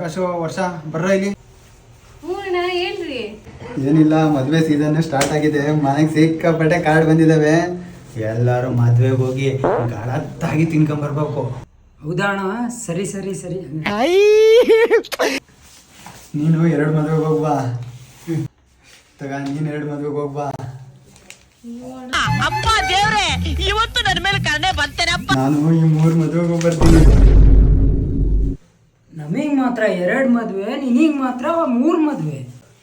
ಆಕಾಶ ವರ್ಷ ಬರ್ರ ಇಲ್ಲಿ. ಏನ್ರಿ? ಏನಿಲ್ಲ, ಮದ್ವೆ ಸೀಸನ್ ಸ್ಟಾರ್ಟ್ ಆಗಿದೆ. ಮನೆಗೆ ಸಿಕ್ಕಾಪಟ್ಟೆ ಕಾರ್ಡ್ ಬಂದಿದ್ದಾವೆ. ಎಲ್ಲರೂ ಮದ್ವೆಗೆ ಹೋಗಿ ಗಳತ್ತಾಗಿ ತಿನ್ಕೊಂಬರ್ಬೇಕು. ಹೌದಾ ಅಣ್ಣ? ಸರಿ ಸರಿ ಸರಿ. ನೀನು 2 ಮದ್ವೆಗೆ ಹೋಗ್ಬಾ. ನೀನು 2 ಮದ್ವೆಗೆ ಹೋಗ್ಬಾ. ಅಪ್ಪ ದೇವ್ರೆ, ಇವತ್ತು ನನ್ನ ಮೇಲೆ ಕರುಣೆ ಬಂತೇನಪ್ಪ. ನಾನು ಈ 3 ಮದ್ವೆಗೆ ಹೋಗ್ಬರ್ತೀನಿ. ನಮಗ್ ಮಾತ್ರ 2 ಮದ್ವೆ, ನಿನಗ್ ಮಾತ್ರ 3 ಮದ್ವೆ.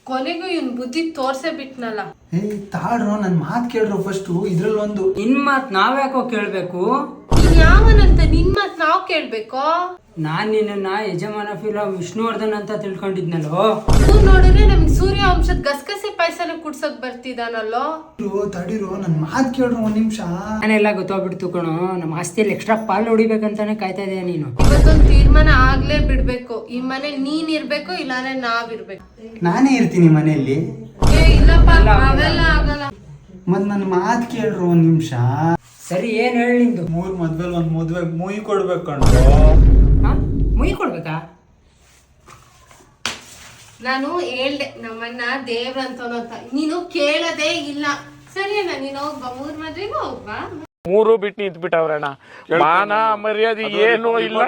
ಕೊನೆಗೂ ಇವ್ನ ಬುದ್ಧಿ ತೋರ್ಸೇ ಬಿಟ್ನಲ್ಲ. ತಾಳ್ರೋ, ನನ್ ಮಾತ್ ಕೇಳ್ರು ಫಸ್ಟ್. ಇದ್ರಲ್ಲೊಂದು ನಿನ್ ಮಾತ್ ನಾವ್ಯಾಕೋ ಕೇಳ್ಬೇಕು? ಯಾವನಂತ ನಿನ್ ಮಾತ್ ನಾವ್ ಕೇಳ್ಬೇಕೋ? ನಾನ್ ನಿನ್ನ ಯಜಮಾನ ಫಿಲಂ ವಿಷ್ಣುವರ್ಧನ್ ಅಂತ ತಿಳ್ಕೊಂಡಿದ್ನಲ್ಲೋ. ನೋಡಿದ್ರೆ ನಮ್ಗೆ ಸೂರ್ಯ ವಂಶದ ಗಸಗಸೆ ಪಾಯಸನ ಕುಡ್ಸಕ್ ಬರ್ತಿದಾನಲ್ಲೋ. ತಡಿರೋ, ನನ್ ಮಾತ್ ಕೇಳ್ರು 1 ನಿಮಿಷ. ನಾನೆಲ್ಲ ಗೊತ್ತಾಗ್ಬಿಡ್ತು ಕಣೋ. ನಮ್ಮ ಆಸ್ತಿಯಲ್ಲಿ ಎಕ್ಸ್ಟ್ರಾ ಪಾಲ್ ಹೊಡಿಬೇಕಂತಾನೆ ಕಾಯ್ತಾ ಇದೆಯಾ ನೀನು? ಇವತ್ತೊಂದು ತೀರ್ಮಾನ ಆಗ್ಲೇ ಬಿಡ್ಬೇಕು. ಈ ಮನೆ ನೀನ್ ಇರ್ಬೇಕು, ಇಲ್ಲಾಂದ್ರೆ ನಾವಿರ್ಬೇಕು. ನಾನೇ ಇರ್ತೀನಿ ಮನೆಯಲ್ಲಿ. ಇಲ್ಲಪ್ಪ, ಅವೆಲ್ಲ ಆಗಲ್ಲ. ಮತ್ ನನ್ ಮಾತ್ ಕೇಳ್ರು 1 ನಿಮಿಷ. ಸರಿ, ಏನ್ ಹೇಳಿ ನಿಂದು? 3 ಮದ್ವೆಲ್ 1 ಮದ್ವೆಗೆ ಮುಯಿ ಕೊಡ್ಬೇಕು ಕಣ್ರು. ಮುಯಿ ಕೊಡ್ಬೇಕಾ? ನಾನು ಹೇಳ್ದೆ ನಮ್ಮಣ್ಣ ದೇವ್ರಂತವನು ಅಂತ. ನೀನು ಕೇಳದೇ ಇಲ್ಲ. ಸರಿಯಣ್ಣ, ನೀನು ಹೋಗ್ಬಾ, 3 ಮದ್ವೆಗೂ ಹೋಗ್ಬಾ. 3 ಬಿಟ್ಟು ನಿಂತ್ ಬಿಟ್ಟವ್ರಣ್ಣ. ಮಾನ ಮರ್ಯಾದೆ ಏನೂ ಇಲ್ಲ.